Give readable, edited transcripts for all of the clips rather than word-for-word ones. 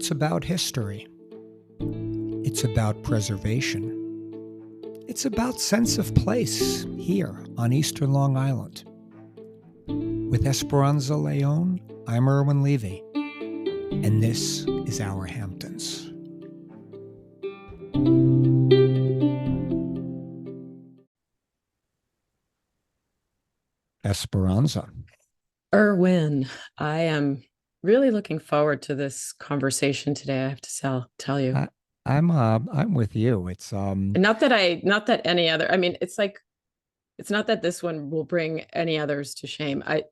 It's about history. It's about preservation. It's about sense of place here on Eastern Long Island. With Esperanza Leon, I'm Irwin Levy, and this is Our Hamptons. Esperanza. Irwin, I am really looking forward to this conversation today. I have to tell you. I'm with you. It's Not that any other. I mean, it's not that this one will bring any others to shame. I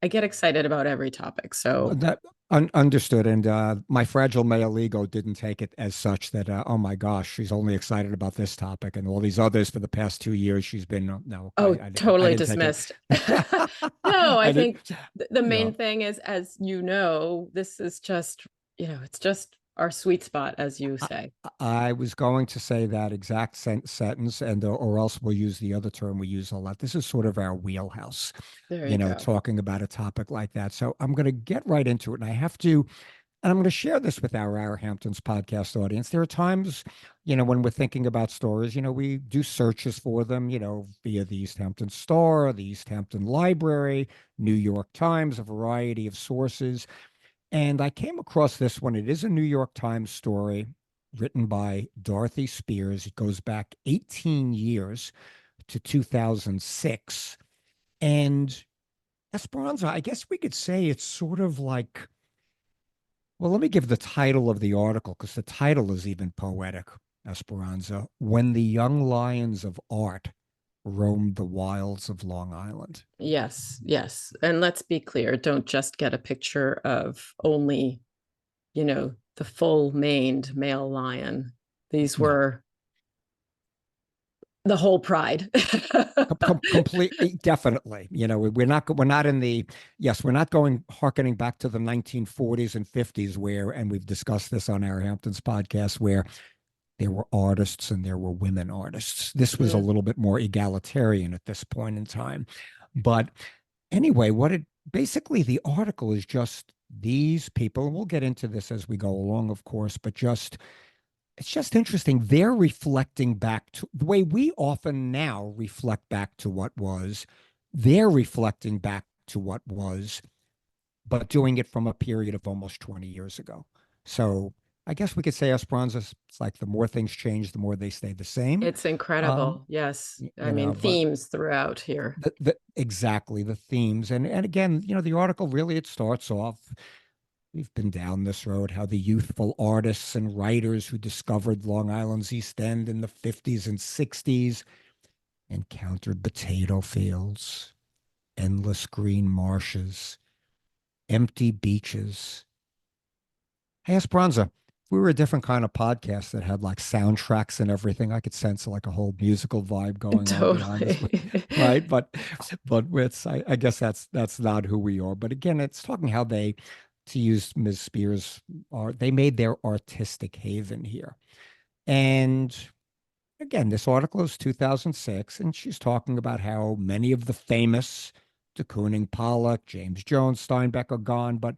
get excited about every topic. So that understood, and my fragile male ego didn't take it as such that oh my gosh, she's only excited about this topic and all these others for the past 2 years. She's been no, oh, I totally didn't take it. dismissed. No, I I didn't. think the Yeah. main thing is, as you know, this is just, it's just our sweet spot, as you say. I was going to say that exact sentence, and or else we'll use the other term we use a lot. This is sort of our wheelhouse, There you go. talking about a topic like that. So I'm going to get right into it, and I have to, and I'm going to share this with our Hamptons podcast audience. There are times, when we're thinking about stories, we do searches for them, via the East Hampton Star, the East Hampton Library, New York Times, a variety of sources. And I came across this one. It is a New York Times story written by Dorothy Spears. It goes back 18 years to 2006. And Esperanza, I guess we could say it's sort of like, well, let me give the title of the article because the title is even poetic, Esperanza. When the Young Lions of Art Roamed the Wilds of Long Island. Yes, yes. And let's be clear, don't just get a picture of only, the full-maned male lion. These No. were the whole pride. Completely, definitely. We're not in the, yes, we're not going harkening back to the 1940s and 50s where, and we've discussed this on our Hamptons podcast, where there were artists and there were women artists. This was a little bit more egalitarian at this point in time. But anyway, basically the article is just these people, and we'll get into this as we go along, of course, but it's just interesting. They're reflecting back to the way we often now reflect back to what was. They're reflecting back to what was, but doing it from a period of almost 20 years ago. So I guess we could say, Esperanza, it's like the more things change, the more they stay the same. It's incredible. Yes. I mean, But themes throughout here. exactly the themes. And again, the article really, it starts off. We've been down this road, how the youthful artists and writers who discovered Long Island's East End in the 50s and 60s encountered potato fields, endless green marshes, empty beaches. Hey, Esperanza, if we were a different kind of podcast that had like soundtracks and everything, I could sense like a whole musical vibe going on behind us, Totally. right? But it's, I guess that's not who we are. But again, it's talking how they, to use Ms. Spears, they made their artistic haven here. And again, this article is 2006, and she's talking about how many of the famous, de Kooning, Pollock, James Jones, Steinbeck are gone, but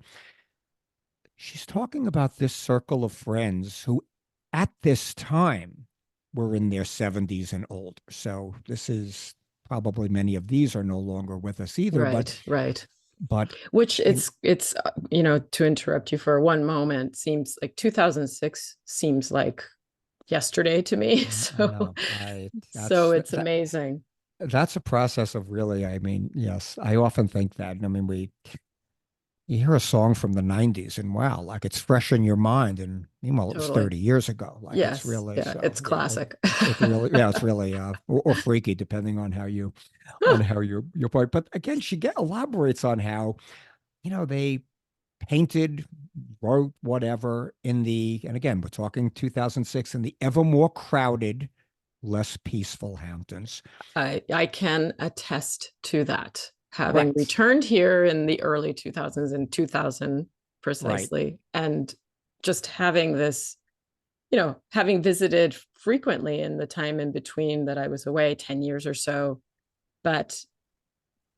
she's talking about this circle of friends who at this time were in their 70s and older. So this is probably, many of these are no longer with us either, Right. but Which it's to interrupt you for one moment, seems like 2006 seems like yesterday to me. I So know so it's amazing. that's a process of really, I mean, yes, I often think that. I mean, you hear a song from the 90s and wow, like it's fresh in your mind. And meanwhile, it was Totally. 30 years ago. Like it's Yes. really, Yeah, so it's yeah, classic. it really, yeah, it's really, or freaky, depending on how your point. But again, she elaborates on how, they painted, wrote, whatever and again, we're talking 2006 in the ever more crowded, less peaceful Hamptons. I can attest to that, having Correct. returned here in the early 2000s, in 2000 Right. precisely, and just having this, having visited frequently in the time in between that I was away, 10 years or so, but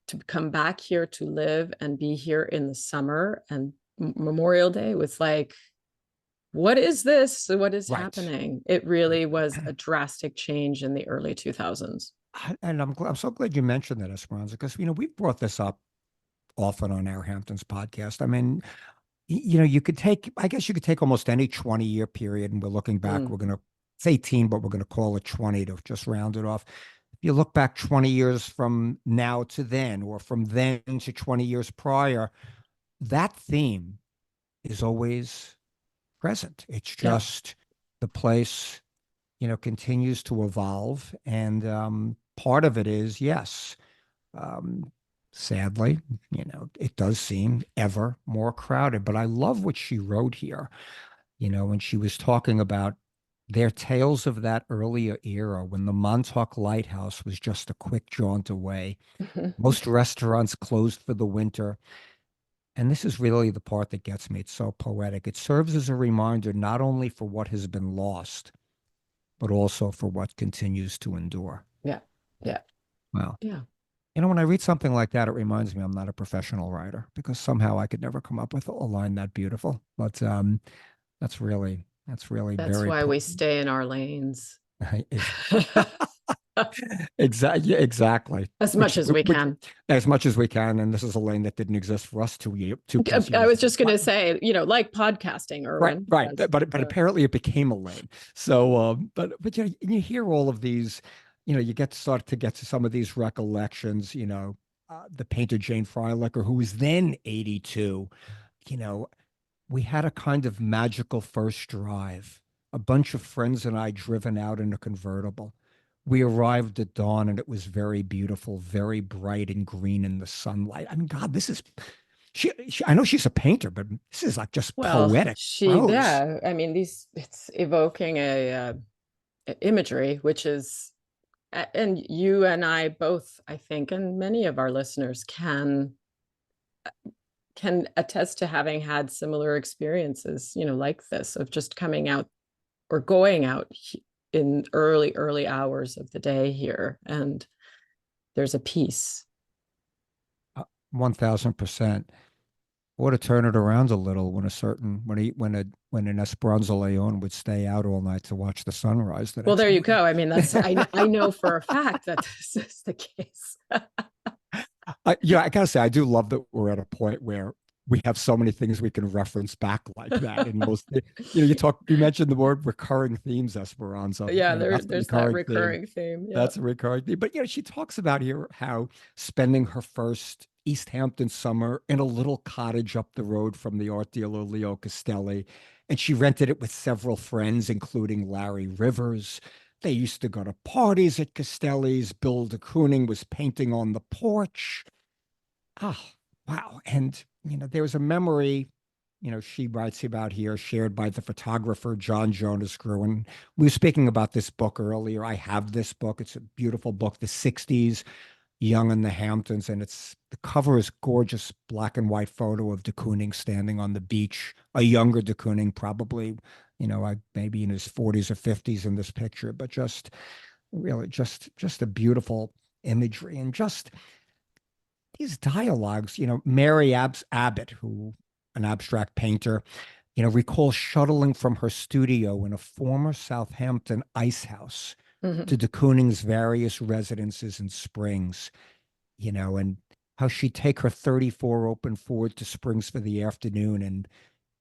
to come back here to live and be here in the summer and Memorial Day was like what is this? What is Right. happening? It really was a drastic change in the early 2000s. And I'm so glad you mentioned that, Esperanza, because we've brought this up often on our Hamptons podcast. I mean, you could take, I guess you could take almost any 20-year period, and we're looking back, Mm. we're going to, it's 18, but we're going to call it 20 to just round it off. If you look back 20 years from now to then, or from then to 20 years prior, that theme is always present. It's Yeah. just the place, continues to evolve. And part of it is, yes, um, sadly, it does seem ever more crowded. But I love what she wrote here, when she was talking about their tales of that earlier era when the Montauk Lighthouse was just a quick jaunt away. Most restaurants closed for the winter. And this is really the part that gets me. It's so poetic. It serves as a reminder not only for what has been lost, but also for what continues to endure. Yeah. Yeah. Wow. Yeah. When I read something like that, it reminds me I'm not a professional writer because somehow I could never come up with a line that beautiful. But that's really That's very why we stay in our lanes is exactly, exactly. as much Which, as we which can. as much as we can, and this is a lane that didn't exist for us two plus I years was ago. just going to say, like podcasting, Right, Irwin. right. Yes. But apparently it became a lane. So, but you hear all of these, you start to get to some of these recollections. The painter Jane Freilich, who was then 82. You know, we had a kind of magical first drive. A bunch of friends and I driven out in a convertible. We arrived at dawn and it was very beautiful, very bright and green in the sunlight. I mean, God, this is I know she's a painter, but this is like just Well, poetic prose. yeah, I mean, it's evoking imagery, which is, and you and I both, I think, and many of our listeners can attest to having had similar experiences, like this of just coming out or going out in early hours of the day here, and there's a peace. 1000%. Or to turn it around a little when a certain when an Esperanza Leon would stay out all night to watch the sunrise the Well, next there you morning. go. I mean, I know for a fact that this is the case. Yeah, I gotta say, I do love that we're at a point where we have so many things we can reference back like that. And you mentioned the word recurring themes, Esperanza. Yeah, That's the there's that recurring theme. recurring theme. Yeah. That's a recurring theme. But she talks about here how spending her first East Hampton summer in a little cottage up the road from the art dealer Leo Castelli, and she rented it with several friends, including Larry Rivers. They used to go to parties at Castelli's. Bill de Kooning was painting on the porch. Oh, wow. And, there was a memory, she writes about here, shared by the photographer John Jonas Gruen. We were speaking about this book earlier. I have this book. It's a beautiful book, The 60s, Young in the Hamptons. And the cover is gorgeous black and white photo of de Kooning standing on the beach, a younger de Kooning, probably, maybe in his 40s or 50s in this picture, but just really just a beautiful imagery and just these dialogues, Mary Abbott, who an abstract painter, recalls shuttling from her studio in a former Southampton ice house Mhm. to de Kooning's various residences and Springs, and how she'd take her 34 open Ford to Springs for the afternoon and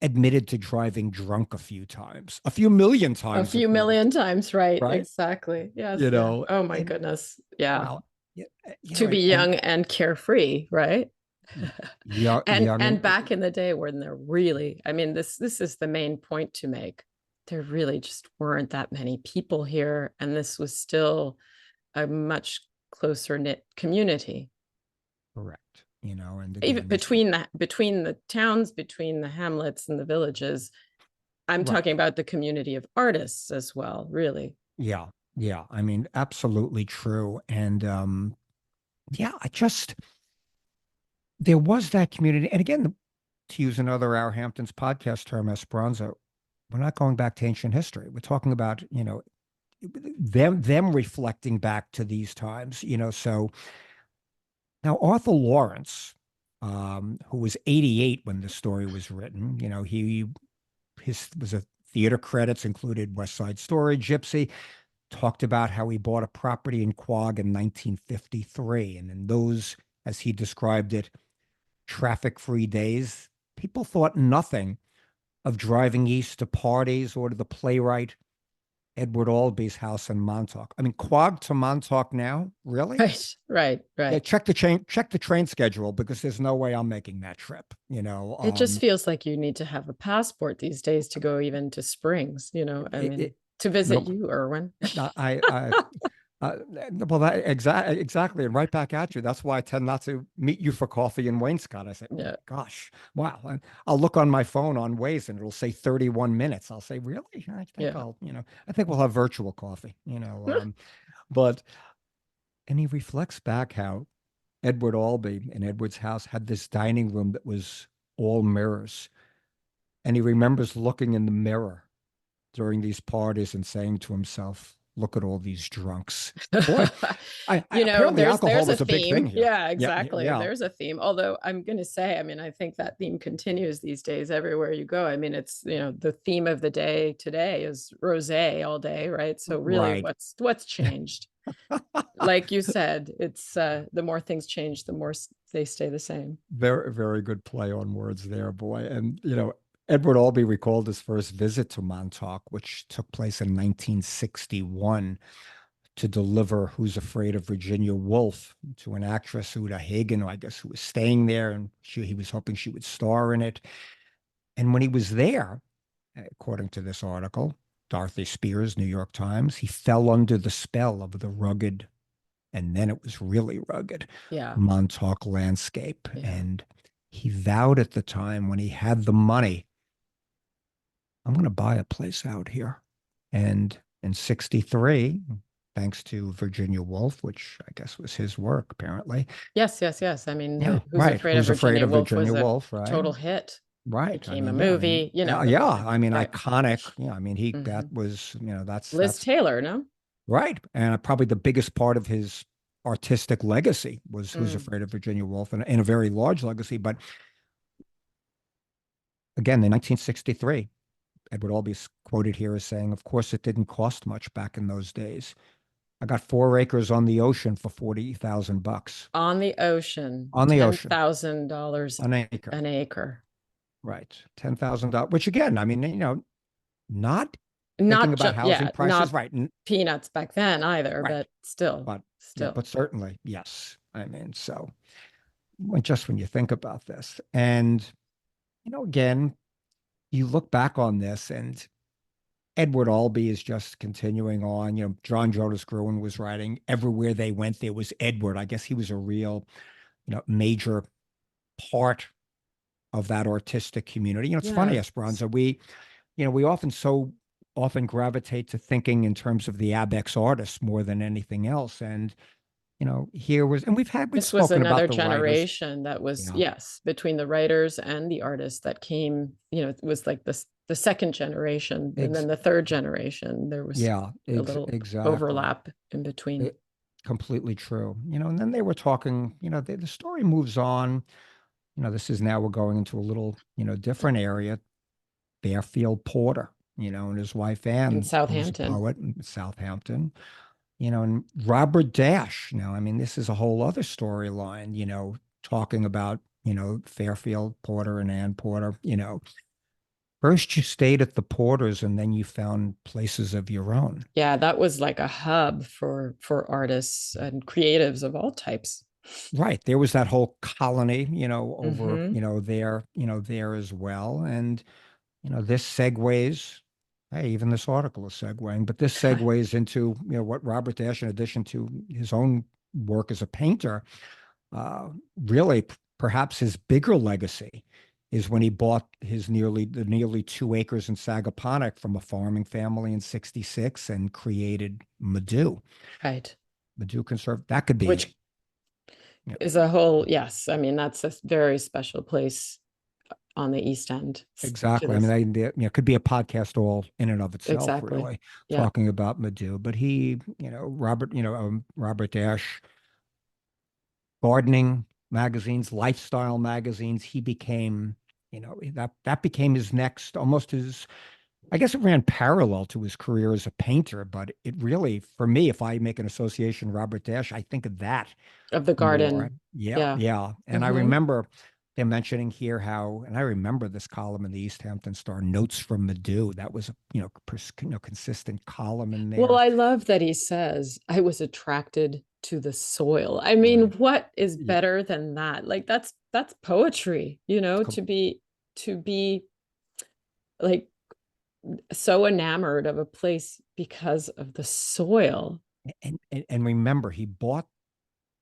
admitted to driving drunk a few times, a few million A times, few according million to, times, right? right? Exactly. Yes, You yeah. know, Oh my and goodness. Yeah. wow. Yeah, To be and young and carefree, right? young, and young and and back in the day when there really, I mean, this is the main point to make. There really just weren't that many people here, and this was still a much closer knit community. correct, and Even again, between the towns, between the hamlets and the villages. I'm right. talking about the community of artists as well, really. Yeah. Yeah. I mean, absolutely true. And yeah, there was that community. And again, to use another Our Hamptons podcast term, Esperanza, we're not going back to ancient history. We're talking about, them reflecting back to these times, so now Arthur Lawrence, who was 88 when the story was written, he his was a Theater credits included West Side Story, Gypsy. Talked about how he bought a property in Quogue in 1953. And in those, as he described it, traffic-free days, people thought nothing of driving east to parties or to the playwright Edward Albee's house in Montauk. I mean, Quogue to Montauk now? Really? Right, right, Yeah, right. check the train schedule because there's no way I'm making that trip, you know. It just feels like you need to have a passport these days to go even to Springs, I mean, It, to visit nope. you, Irwin. I uh, well, that exactly, and right back at you. That's why I tend not to meet you for coffee in Wainscott. I say, oh my Yeah, gosh, wow. And I'll look on my phone on Waze and it'll say 31 minutes. I'll say, really? yeah. I think we'll have virtual coffee, but, and he reflects back how Edward Albee in Edward's house had this dining room that was all mirrors. And he remembers looking in the mirror during these parties and saying to himself, look at all these drunks. Boy, apparently alcohol There's a was a big thing theme. here. Yeah, Yeah, exactly. yeah, There's a theme. Although I'm going to say, I mean, I think that theme continues these days everywhere you go. I mean, it's, the theme of the day today is rosé all day, right? So really right. what's changed? Like you said, it's the more things change, the more they stay the same. Very, very good play on words there, boy. And, Edward Albee recalled his first visit to Montauk, which took place in 1961 to deliver Who's Afraid of Virginia Woolf to an actress, Uta Hagen, I guess, who was staying there, and he was hoping she would star in it. And when he was there, according to this article, Dorothy Spears, New York Times, he fell under the spell of the rugged, and then it was really rugged, Yeah. Montauk landscape. Yeah. And he vowed at the time when he had the money, I'm going to buy a place out here. And in 63, thanks to Virginia Woolf, which I guess was his work, apparently. Yes, yes, yes. I mean, Yeah, Who's right. Afraid of Who's Afraid Virginia of Woolf was Virginia a Woolf, right? total hit. Right. I Became a mean, yeah, I mean, movie, yeah, there yeah. was a I mean, right. iconic. Yeah, I mean, Mhm. that was, Liz that's Taylor, no? right. And probably the biggest part of his artistic legacy was Who's Mm. Afraid of Virginia Woolf, and a very large legacy. But again, in 1963, Edward Albee's quoted here as saying, of course, it didn't cost much back in those days. I got 4 acres on the ocean for 40,000 bucks. On the ocean, On the ocean, $10,000 an acre. an acre. Right. $10,000, which again, I mean, not thinking Not about just, housing yeah, prices, not right. peanuts back then either, Right. but still, But yeah, still. but certainly, yes. I mean, so just when you think about this, and again, you look back on this, and Edward Albee is just continuing on. John Jonas Gruen was writing, everywhere they went, there was Edward. I guess he was a real, major part of that artistic community. It's funny, Yeah. Esperanza. We often gravitate to thinking in terms of the Abex artists more than anything else. And, and we've This was spoken another about the writers. generation that was, Yeah, yes, between the writers and the artists that came, it was like this the second generation, and ex then the third generation. There was yeah, a little exactly. overlap in between. It, completely true. And then they were talking, the story moves on. This is now we're going into a little, different area, Fairfield Porter, and his wife In Anne, who was a Southampton. poet in Southampton, and Robert Dash. Now, I mean, this is a whole other storyline, talking about, Fairfield Porter and Ann Porter. First you stayed at the Porters and then you found places of your own. Yeah, that was like a hub for artists and creatives of all types. Right. There was that whole colony, over, Hmm. there as well. And, this segues, hey, even this article is segueing, but this segues into, what Robert Dash, in addition to his own work as a painter, really perhaps his bigger legacy is when he bought the nearly 2 acres in Sagaponack from a farming family in 66 and created Madu. Right. Madu Conserve. That could be, Which you know, is a whole, yes. I mean, that's a very special place on the East End to exactly. I this. mean, it could be a podcast all in and of itself, Exactly. really, Yeah. talking about Madu. But he, Robert Dash, gardening magazines, lifestyle magazines. He became, that became his next, almost his I guess it ran parallel to his career as a painter, but it really, for me, if I make an association, Robert Dash, I think of that Of the more. garden. Yeah, Yeah. yeah. And I Hmm. remember them mentioning here how, and I remember this column in the East Hampton Star, Notes from Meadow. That was a, consistent column in Well, there. I love that he says, I was attracted to the soil. I mean, Right. what is Yeah. better than that? Like that's poetry, to be like so enamored of a place because of the soil. And remember, he bought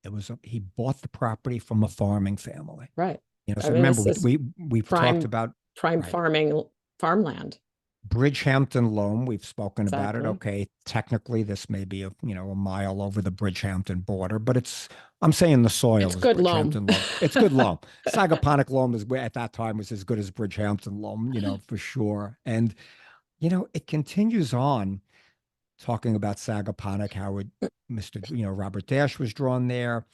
the property from a farming family. Right. I So mean, remember this is we've talked prime about prime right. farmland. Bridgehampton loam, we've spoken about it. Exactly. Okay, technically this may be a mile over the Bridgehampton border, but I'm saying the It's soil is good loam. Bridgehampton loam. It's good loam. Sagaponic loam is at that time was as good as Bridgehampton loam, for sure. And it continues on talking about Sagaponic, how Mr. Robert Dash was drawn there.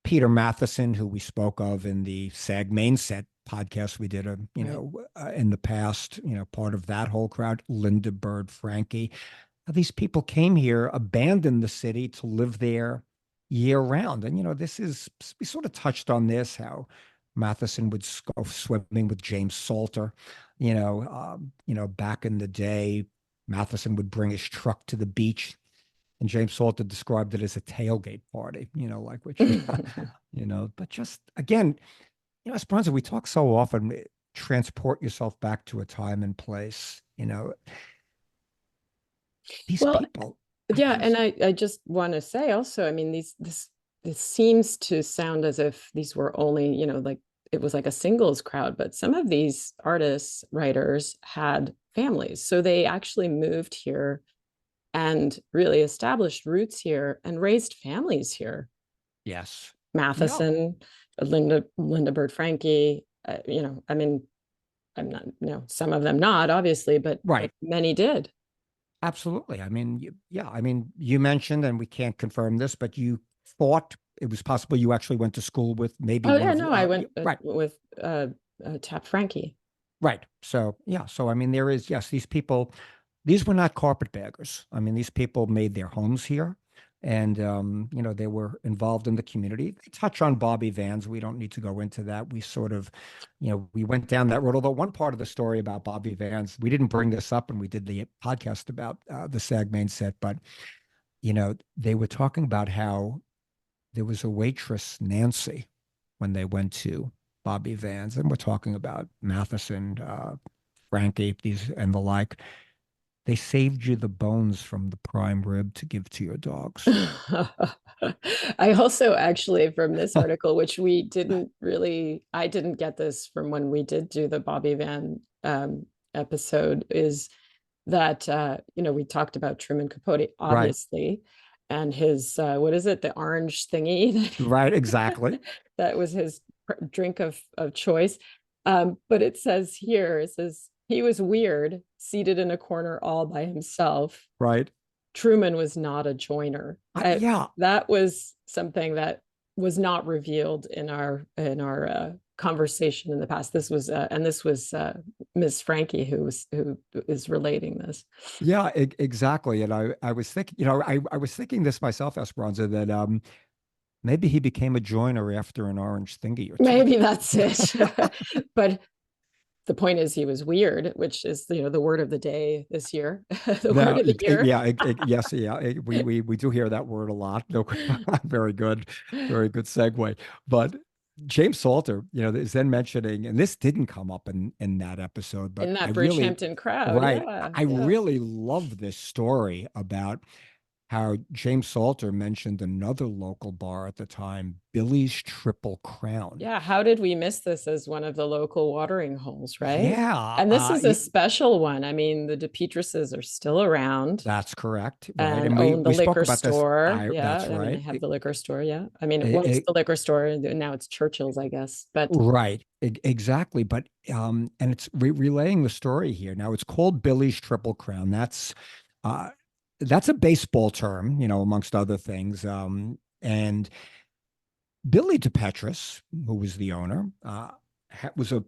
Peter Matheson, who we spoke of in the SAG main set podcast we did, Right. in the past, part of that whole crowd, Linda Bird, Frankie. These people came here, abandoned the city to live there year round. And, we sort of touched on this, how Matheson would go swimming with James Salter, back in the day. Matheson would bring his truck to the beach, and James Salter described it as a tailgate party, like which, but just again, Esperanza, we talk so often, transport yourself back to a time and place, these Well, people, I yeah, and just, I just want to say also, I mean, this seems to sound as if these were only, like it was like a singles crowd, but some of these artists, writers had families. So they actually moved here and really established roots here and raised families here. yes. Yeah, Matheson, Linda Bird Frankie, I mean, I'm not, some of them not obviously, but right. many did. Absolutely. I mean, yeah, I mean, you mentioned, and we can't confirm this, but you thought it was possible you actually went to school with maybe Oh one yeah, of, no, I went right. with Tap Frankie. Right. So, yeah. So, I mean, there is, yes, these were not carpetbaggers. I mean, these people made their homes here and, they were involved in the community. They touch on Bobby Vans. We don't need to go into that. We sort of, we went down that road. Although one part of the story about Bobby Vans, we didn't bring this up when we did the podcast about the SAG main set, but, they were talking about how there was a waitress, Nancy, when they went to Bobby Vans, and we're talking about Matheson, Frankie, these and the like. They saved you the bones from the prime rib to give to your dogs. I also actually from this article, which I didn't get this from when we did do the Bobby Van episode, is that we talked about Truman Capote, Right, obviously, and his what is it, the orange thingy right, exactly. that was his drink of choice. But it says he was weird, seated in a corner all by himself. Right. Truman was not a joiner. Yeah, That was something that was not revealed in our conversation in the past. This was Ms. Frankie who is relating this. yeah, exactly. And I was thinking, I was thinking this myself, Esperanza, that maybe he became a joiner after an orange thingy or two. Maybe that's it. But the point is he was weird, which is the word of the day this year, the word No, of the year. yeah, yes, yeah. We do hear that word a lot. No, very good, very good segue. But James Salter, is then mentioning, and this didn't come up in that episode, but In I that really, Bridgehampton crowd. right, Yeah, I yeah. really love this story about how James Salter mentioned another local bar at the time, Billy's Triple Crown. Yeah, how did we miss this as one of the local watering holes, right? Yeah, And this is a special one. I mean, the DePetruses are still around that's correct, right? and And we own the we spoke liquor about this. store. I Yeah, That's I mean, they right. have the liquor store. Yeah, I mean, it was It, the liquor store, and now it's Churchill's, I guess. But Right, exactly. But and it's relaying the story here. Now it's called Billy's Triple Crown. Uh, that's a baseball term, amongst other things. And Billy DePetris, who was the owner, was a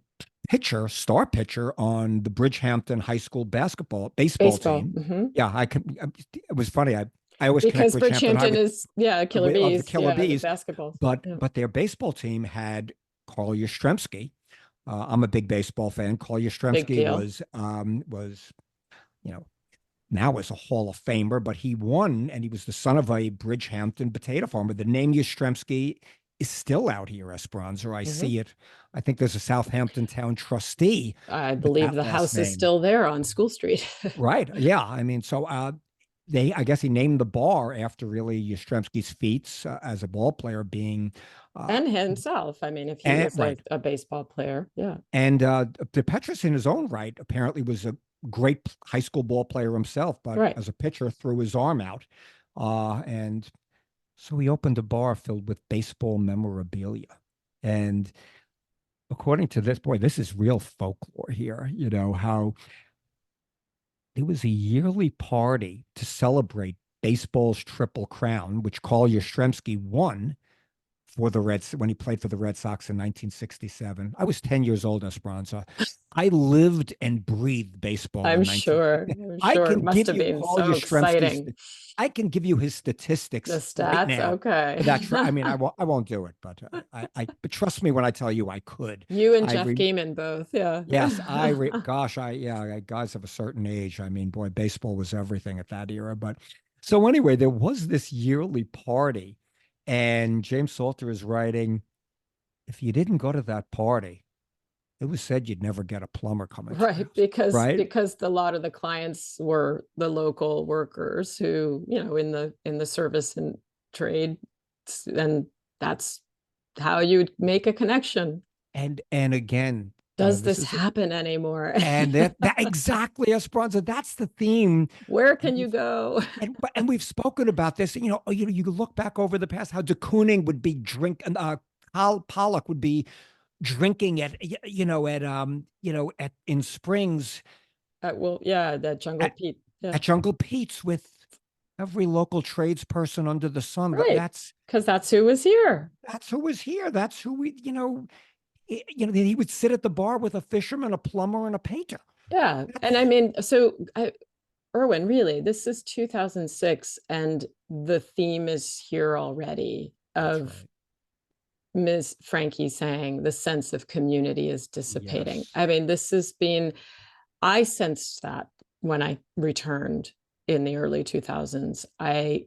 pitcher, star pitcher on the Bridgehampton High School baseball Baseball. team. Yeah, it was funny. I always connect Because Bridgehampton High Bridgehampton is, yeah, Killer of the Bees. Killer Yeah, the Bees, basketball. but Yeah. their baseball team had Carl Yastrzemski. I'm a big baseball fan. Carl Big Yastrzemski deal. was you know now is a Hall of Famer, but he won, and he was the son of a Bridgehampton potato farmer. The name Yastrzemski is still out here, Esperanza. I Mhm. see it. I think there's a Southampton town trustee I with believe that the last house is name. still there on School Street. Right. Yeah. I mean, so I guess he named the bar after really Yastrzemski's feats as a ball player being, uh, And himself. I mean, if he was right. a baseball player. Yeah. And DePetris, in his own right, apparently was a great high school ball player himself, but Right. as a pitcher, threw his arm out. And so he opened a bar filled with baseball memorabilia. And according to this, boy, this is real folklore here, how there was a yearly party to celebrate baseball's Triple Crown, which Carl Yastrzemski won for the Reds when he played for the Red Sox in 1967. I was 10 years old, Esperanza. I lived and breathed baseball I'm in 19. sure. I'm I sure it can must give have you been Carl so Yastrzemski's. exciting. I can give you his The statistics right stats. now. Okay. I mean, I won't do it, but but trust me when I tell you I could. You and I Jeff re, Gaiman both. Yeah. yes, gosh, guys of a certain age. I mean, boy, baseball was everything at that era. But so anyway, there was this yearly party, and James Salter is writing, if you didn't go to that party, it was said you'd never get a plumber coming to your Right. house, right? Because a lot of the clients were the local workers who, in the service and trade. And that's how you'd make a connection. And again, Does this this is happen anymore? and that exactly, Esperanza. That's the theme. Where And can you go? we've spoken about this. You look back over the past how de Kooning would be drinking. Pollock would be drinking at in Springs Well, yeah, that Jungle at, Pete. Yeah. at Jungle Pete's with every local tradesperson under the sun. Right. That's Because that's who was here. that's who was here. That's who he would sit at the bar with a fisherman, a plumber, and a painter. Yeah. And I mean, Irwin, really, this is 2006, and the theme is here already That's of right. Ms. Frankie saying the sense of community is dissipating. Yes. I mean, I sensed that when I returned in the early 2000s. I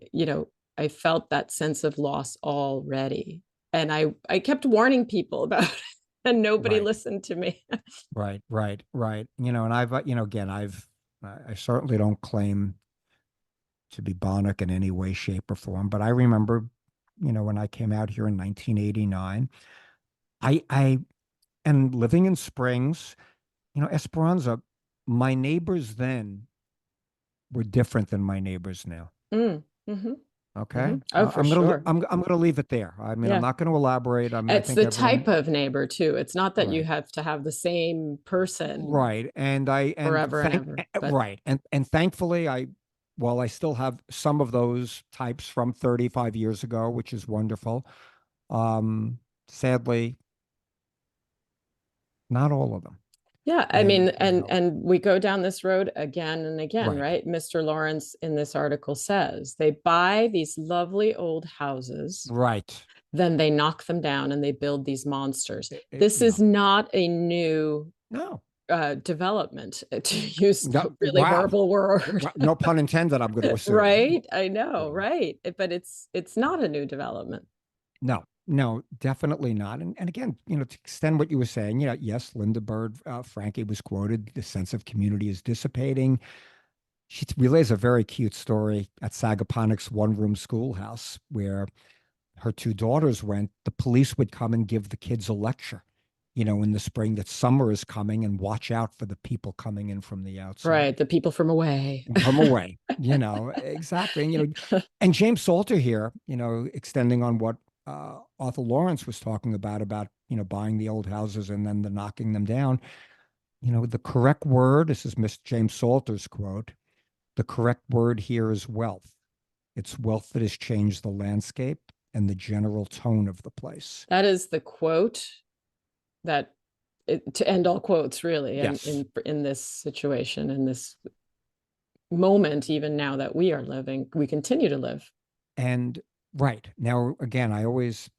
felt that sense of loss already. And I kept warning people about it, and nobody Right. listened to me. Right. And again, I certainly don't claim to be Bonnick in any way, shape, or form, but I remember, when I came out here in 1989, I and living in Springs, Esperanza, my neighbors then were different than my neighbors now. Mm-hmm. Okay. Oh, for sure. I'm gonna leave it there. I mean, I'm Yeah. not going to elaborate. I mean, I It's think the type everyone, of neighbor too. It's not that you right. have to have the same person Right. And forever and ever, but right. And thankfully while I still have some of those types from 35 years ago, which is wonderful, sadly, not all of them. yeah, I And mean, and we go down this road again and again, right. right? Mr. Lawrence in this article says they buy these lovely old houses, Right. then they knock them down and they build these monsters. This Yeah. is not a new No. development, to use a No. really Wow. horrible word. No pun intended, I'm going to assume. Right? I know, Yeah. right? But it's not a new development. No, definitely not. And again, to extend what you were saying, yes, Linda Bird, Frankie was quoted, the sense of community is dissipating. She relays a very cute story at Sagaponic's one-room schoolhouse where her two daughters went. The police would come and give the kids a lecture, in the spring that summer is coming and watch out for the people coming in from the outside. Right, the people from away. From away, exactly. And James Salter here, extending on what Arthur Lawrence was talking about, buying the old houses and then the knocking them down. The correct word, this is Miss James Salter's quote, the correct word here is wealth. It's wealth that has changed the landscape and the general tone of the place. That is the quote that to end all quotes, really, and Yes. in this situation, in this moment, even now that we are living, we continue to live. And right now, again, I always,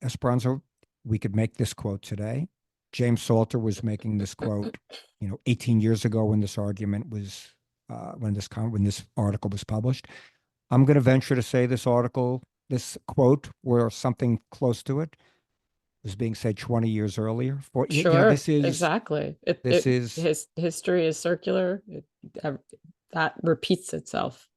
Esperanza, we could make this quote today. James Salter was making this quote, 18 years ago when this argument was, when this article was published. I'm going to venture to say this article, this quote, or something close to it, was being said 20 years earlier. For Sure, exactly. this is His history is circular. That repeats itself.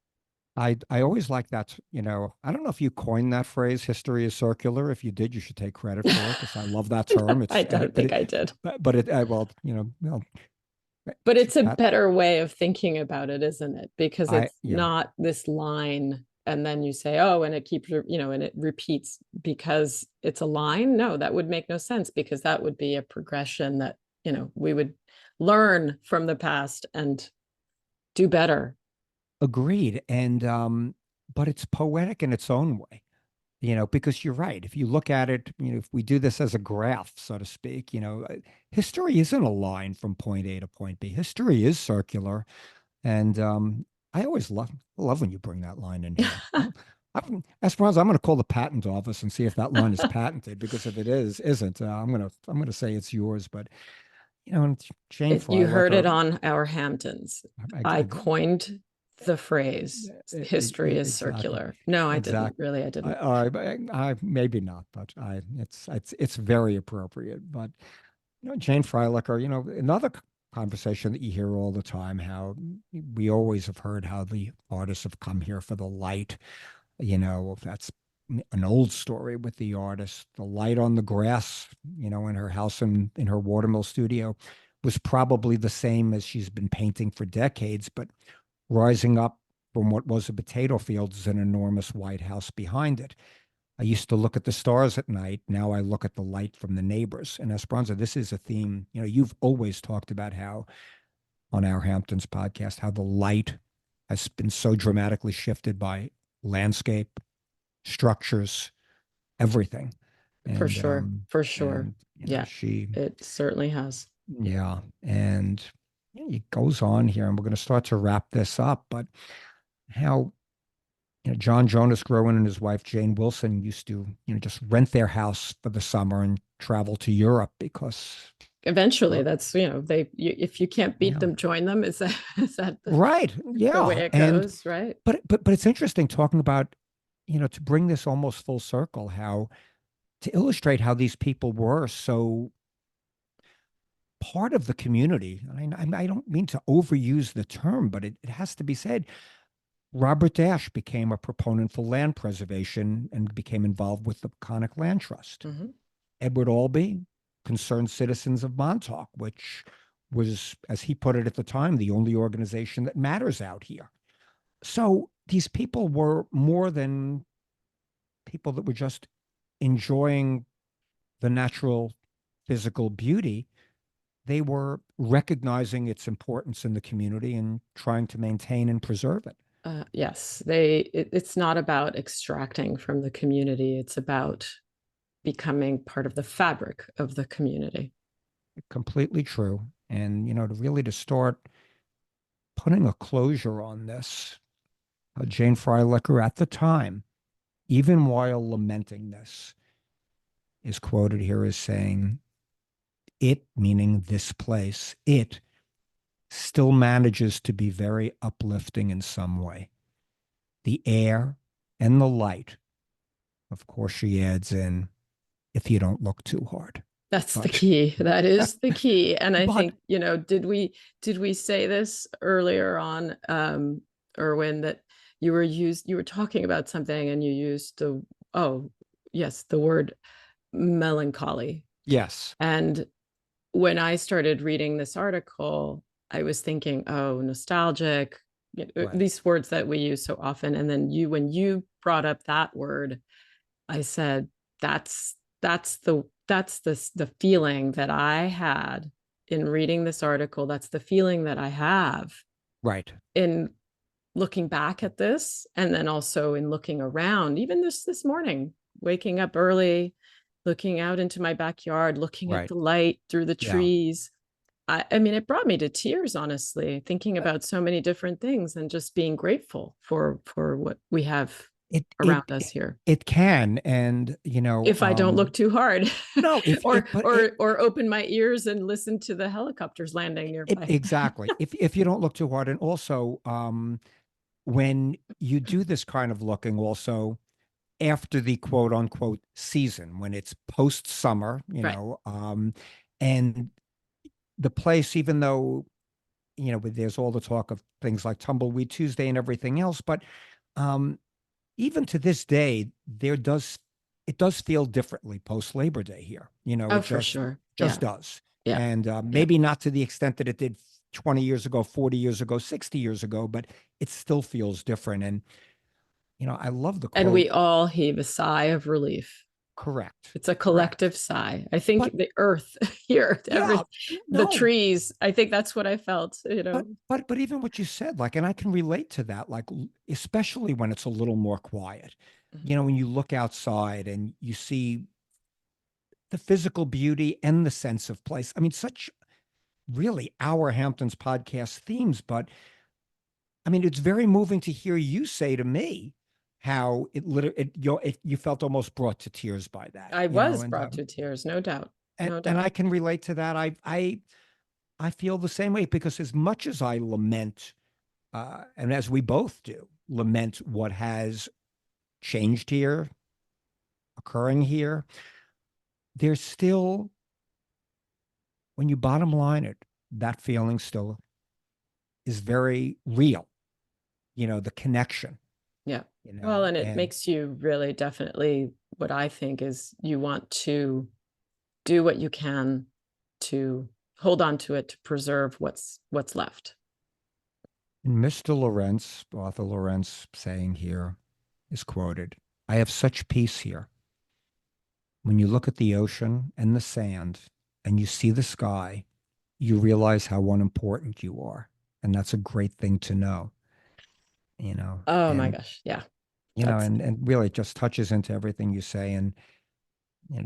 I always like that, I don't know if you coined that phrase, history is circular. If you did, you should take credit for it because I love that term. I It's and don't think I did. but it well, well, But it's a that better way of thinking about it, isn't it? Because I it's yeah, not this line and then you say, oh, and it keeps, and it repeats because it's a line. No, that would make no sense because that would be a progression that, we would learn from the past and do better. agreed. And but it's poetic in its own way. Because you're right. If you look at it, if we do this as a graph, so to speak, history isn't a line from point A to point B. History is circular. And I always love when you bring that line in here. Esperanza, I'm going to call the patent office and see if that line is patented, because if it isn't, I'm gonna say it's yours. But and Jane You heard it Freilich, on our Hamptons. I coined the phrase history is exactly, circular. No, I didn't. exactly. Really, I didn't. I maybe not, but it's very appropriate. But Jane Freilich, another conversation that you hear all the time, how we always have heard how the artists have come here for the light. That's an old story with the artist. The light on the grass, in her house and in her watermill studio was probably the same as she's been painting for decades, but rising up from what was a potato field is an enormous white house behind it. I used to look at the stars at night. Now I look at the light from the neighbors. And Esperanza, this is a theme. You've always talked about how on our Hamptons podcast, how the light has been so dramatically shifted by landscape, structures, everything. For And sure. For sure. Yeah, she, it certainly has. yeah, and it goes on here, and we're going to start to wrap this up. But how John Jonas Groen and his wife Jane Wilson used to, just rent their house for the summer and travel to Europe because, Eventually, that's, if you can't beat yeah, them, join them. Is that right, the yeah, way it goes, right? but it's interesting talking about, to bring this almost full circle, how to illustrate how these people were so part of the community. I don't mean to overuse the term, but it has to be said. Robert Dash became a proponent for land preservation and became involved with the Conic Land Trust. Mm-hmm. Edward Albee, concerned citizens of Montauk, which was, as he put it at the time, the only organization that matters out here. So these people were more than people that were just enjoying the natural physical beauty. They were recognizing its importance in the community and trying to maintain and preserve it. Yes, it's not about extracting from the community. It's about becoming part of the fabric of the community. Completely true. And, to start putting a closure on this, Jane Freilich at the time, even while lamenting this, is quoted here as saying, it, meaning this place, it still manages to be very uplifting in some way. The air and the light, of course, she adds in, if you don't look too hard. That's the But, key. That is the key. And I but think, did we say this earlier on, Irwin, that you were talking about something and you used oh, yes, the word melancholy. yes, And when I started reading this article, I was thinking, oh, nostalgic, right, these words that we use so often. And then when you brought up that word, I said, that's the feeling that I had in reading this article. That's the feeling that I have right. in looking back at this, and then also in looking around, even this morning, waking up early, looking out into my backyard, looking at Right. the light through the Yeah. trees. I mean, it brought me to tears, honestly, thinking Uh, about so many different things and just being grateful for what we have It it around us here. it can, and If I don't look too hard, no, if or it, but or open my ears and listen to the helicopters landing nearby. exactly. If you don't look too hard, and also when you do this kind of looking, also after the quote unquote season, when it's post summer, Right. and the place, even though there's all the talk of things like Tumbleweed Tuesday and everything else, but um, even to this day, it does feel differently post Labor Day here. Oh, It for sure. Yeah. just does, Yeah. and Yeah. maybe not to the extent that it did 20 years ago, 40 years ago, 60 years ago, but it still feels different. And I love the And quote. we all heave a sigh of relief. Correct, It's a correct. collective sigh. I think But the earth here, yeah, the no, trees, I think that's what I felt, but even what you said, like, and I can relate to that, like, especially when it's a little more quiet. Mhm. When you look outside and you see the physical beauty and the sense of place. I mean, such really our Hamptons podcast themes, but I mean, it's very moving to hear you say to me how you felt almost brought to tears by that, I was and brought to tears, no doubt. and No and doubt. I can relate to that. I feel the same way because as much as I lament, and as we both do, lament what has changed here, occurring here, there's still, when you bottom line it, that feeling still is very real, the connection, Yeah. Well, and it and makes you really definitely what I think is you want to do what you can to hold on to it to preserve what's left. Mr. Lawrence, Arthur Lawrence saying here is quoted, "I have such peace here. When you look at the ocean and the sand and you see the sky, you realize how unimportant you are. And that's a great thing to know, Oh my and gosh. Yeah. you know, That's and really it just touches into everything you say. And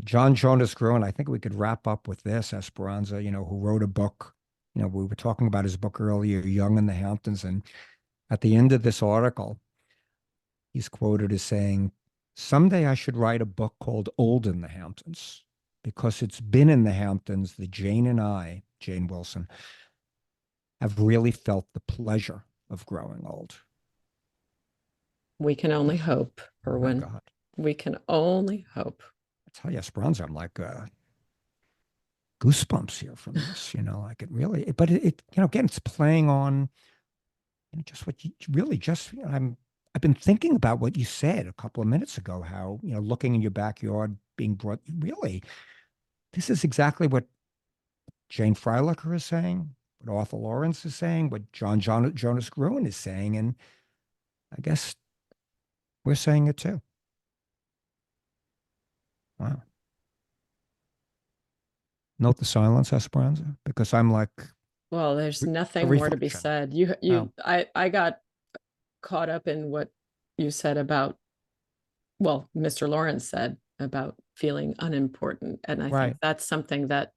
John Jonas Gruen, I think we could wrap up with this, Esperanza, who wrote a book. We were talking about his book earlier, Young in the Hamptons. And at the end of this article, he's quoted as saying, "Someday I should write a book called Old in the Hamptons, because it's been in the Hamptons that Jane and I, Jane Wilson, have really felt the pleasure of growing old." we can only hope, My Irwin. God. We can only hope. I tell you, Esperanza, I'm like goosebumps here from this, like it really, but again, it's playing on just what you really just, I've been thinking about what you said a couple of minutes ago, how, looking in your backyard, being brought, really, this is exactly what Jane Freilich is saying, what Arthur Lawrence is saying, what Jonas Gruen is saying. And I guess we're saying it too. Wow. Note the silence, Esperanza, because I'm like Well, there's a nothing more to be reflection. said. Oh, I got caught up in what you said about, well, Mr. Lawrence said about feeling unimportant. And I think right. that's something that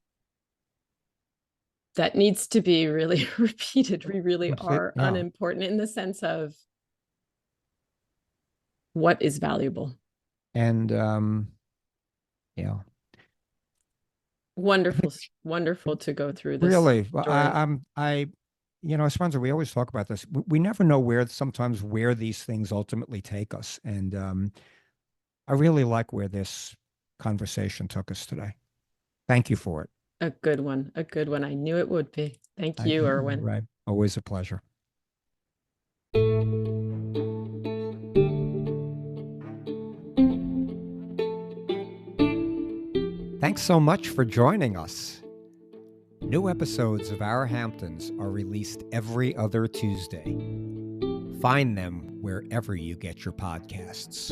needs to be really repeated. We really Complete. are Yeah. unimportant in the sense of what is valuable. And, yeah, I Wonderful, think wonderful to go through this really, story. Spencer, we always talk about this. We never know sometimes where these things ultimately take us. And I really like where this conversation took us today. Thank you for it. A good one. A good one. I knew it would be. Thank you, You're Irwin. right. Always a pleasure. Thanks so much for joining us. New episodes of Our Hamptons are released every other Tuesday. Find them wherever you get your podcasts.